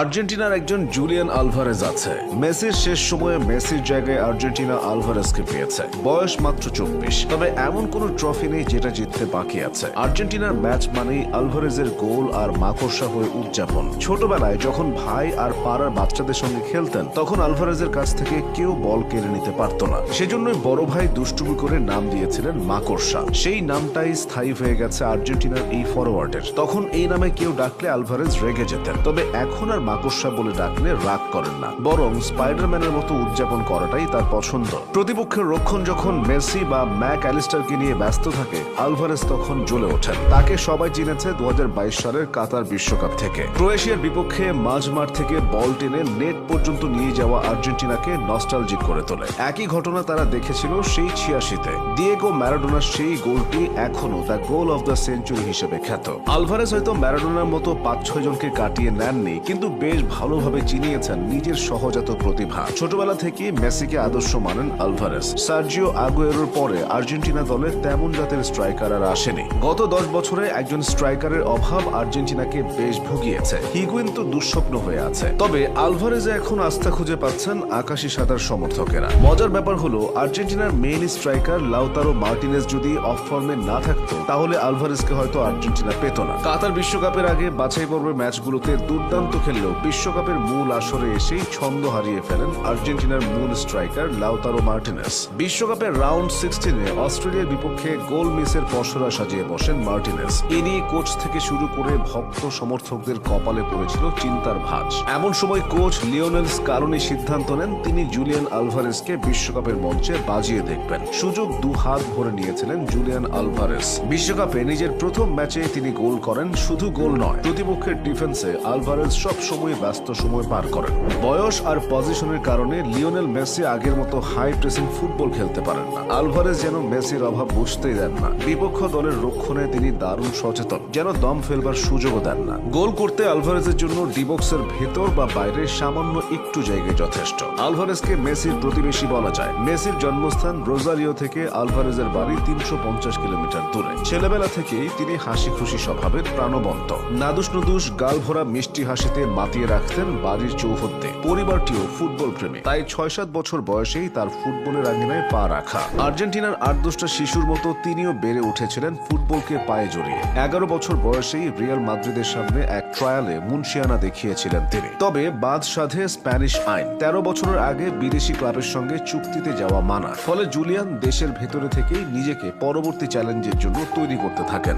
আর্জেন্টিনার একজন Julian Alvarez আছে। মেসির শেষ সময়ে মেসির জায়গায় আর্জেন্টিনা আলভারেজকে পেয়েছে। বয়স মাত্র 24। তবে এমন কোনো ট্রফি নেই যেটা জিততে বাকি আছে। আর্জেন্টিনার ম্যাচ মানেই আলভারেজের গোল আর মাকড়সা হয়ে উদযাপন। ছোটবেলায় যখন ভাই আর পাড়ার বাচ্চাদের সঙ্গে খেলতেন, তখন আলভারেজের কাছ থেকে কেউ বল কেড়ে নিতে পারত না। সেজন্যই বড় ভাই দুষ্টুমি করে নাম দিয়েছিলেন মাকড়সা। সেই নামটাই স্থায়ী হয়ে গেছে আর্জেন্টিনার এই ফরওয়ার্ডের। তখন এই নামে কেউ ডাকলে আলভারেজ রেগে যেতেন। তবে এখন আর মাকড়সা বলে ডাকলে রাগ করেন না, বরং স্পাইডারম্যানের মতো উদযাপন করাটাই তার পছন্দ। প্রতিপক্ষের রক্ষণ যখন মেসি বা ম্যাক অ্যালিস্টারকে নিয়ে ব্যস্ত থাকে, আলভারেজ তখন জ্বলে ওঠেন। তাকে সবাই চিনেছে 2022 সালের কাতার বিশ্বকাপ থেকে। ক্রোয়েশিয়ার বিপক্ষে মাঝমাঠ থেকে বল টেনে নেট পর্যন্ত নিয়ে যাওয়া আর্জেন্টিনাকে নস্টালজিক করে তোলে। একই ঘটনা তারা দেখেছিল সেই 86-তে। দিয়েগো ম্যারাডোনার সেই গোলটি এখনো the goal of the century হিসেবে খ্যাত। আলভারেজ হয়তো ম্যারাডোনার মতো 5-6 জনকে কাটিয়ে নেননি, কিন্তু বেশ ভালোভাবে চিনিয়েছেন নিজের সহজাত প্রতিভা। ছোটবেলা থেকে মেসিকে আদর্শ মানেন আলভারেজ। সার্জিও আগুয়েরোর পরে আর্জেন্টিনা দলে তেমন জাতের স্ট্রাইকার আর আসেনি। গত 10 বছরে একজন স্ট্রাইকারের অভাব আর্জেন্টিনাকে বেশ ভুগিয়েছে। হিগুয়েইন তো দুঃস্বপ্ন হয়ে আছে। তবে আলভারেজে এখন আস্থা খুঁজে পাচ্ছেন আকাশী সাদার সমর্থকেরা। মজার ব্যাপার হলো, আর্জেন্টিনার মেইন স্ট্রাইকার লাউতারো মার্টিনেজ যদি অফ ফর্মে না থাকতো, তাহলে আলভারেজকে হয়তো আর্জেন্টিনা পেত না। কাতার বিশ্বকাপের আগে বাছাই পর্বের ম্যাচগুলোতে দুর্দান্ত খেললেও বিশ্বকাপের মূল আসরে এসেই ছন্দ হারিয়ে ফেলেন আর্জেন্টিনার মূল স্ট্রাইকার লাউতারো মার্টিনেজ। বিশ্বকাপের রাউন্ড 16-এ অস্ট্রেলিয়ার বিপক্ষে গোল মিসের পসরা সাজিয়ে বসেন মার্টিনেজ। এ নিয়ে কোচ থেকে শুরু করে ভক্ত সমর্থকদের কপালে পড়েছিল চিন্তার ভাঁজ। এমন সময় কোচ লিওনেল স্কালোনি সিদ্ধান্ত নেন তিনি জুলিয়ান আলভারেজকে বিশ্বকাপের মঞ্চে বাজিয়ে দেখবেন। সুযোগ দু হাত ভরে নিয়েছিলেন জুলিয়ান আলভারেজ। বিশ্বকাপে নিজের প্রথম ম্যাচে তিনি গোল করেন। শুধু গোল নয়, প্রতিপক্ষের ডিফেন্সে আলভারেজ সব সময় ব্যস্ত সময় পার করেন। বয়স আর পজিশনের কারণে লিওনেল মেসি আগের মতো হাই প্রেসিং ফুটবল খেলতে পারেন না। আলভারেজ যেন মেসির অভাব বুঝতেই দেন না। বিপক্ষ দলের রক্ষণে তিনি দারুণ সচেতন, যেন দম ফেলবার সুযোগও দেন না। গোল করতে আলভারেজের জন্য ডিবক্সের ভেতর বা বাইরে সামান্য একটু জায়গায় যথেষ্ট। আলভারেজকে মেসির প্রতিবেশী বলা যায়। মেসির জন্মস্থান রোজারিও থেকে আলভারেজের বাড়ি 350 কিলোমিটার দূরে। ছেলেবেলা থেকেই তিনি হাসি খুশি স্বভাবের, প্রাণবন্ত। নাদুস নুদুস গাল ভরা মিষ্টি হাসিতে মাতিয়ে রাখতেন বাড়ির চৌহদ্দে। পরিবারটিও ফুটবল প্রেমী, তাই 6-7 বছর বয়সেই তার ফুটবলের আঙ্গিনায় পা রাখা। আর্জেন্টিনার 8-10টা শিশুর মতো তিনিও বেড়ে উঠেছিলেন ফুটবলকে পায়ে জড়িয়ে। 11 বছর বয়সেই রিয়াল মাদ্রিদের সামনে এক ট্রায়ালে মুনশিয়ানা দেখিয়েছিলেন তিনি। তবে বাদ সাধে স্প্যানিশ আইন। 13 বছরের আগে বিদেশি ক্লাবের সঙ্গে চুক্তিতে যাওয়া মানা। ফলে জুলিয়ান দেশের ভেতরে থেকেই নিজেকে পরবর্তী চ্যালেঞ্জের জন্য তৈরি করতে থাকেন।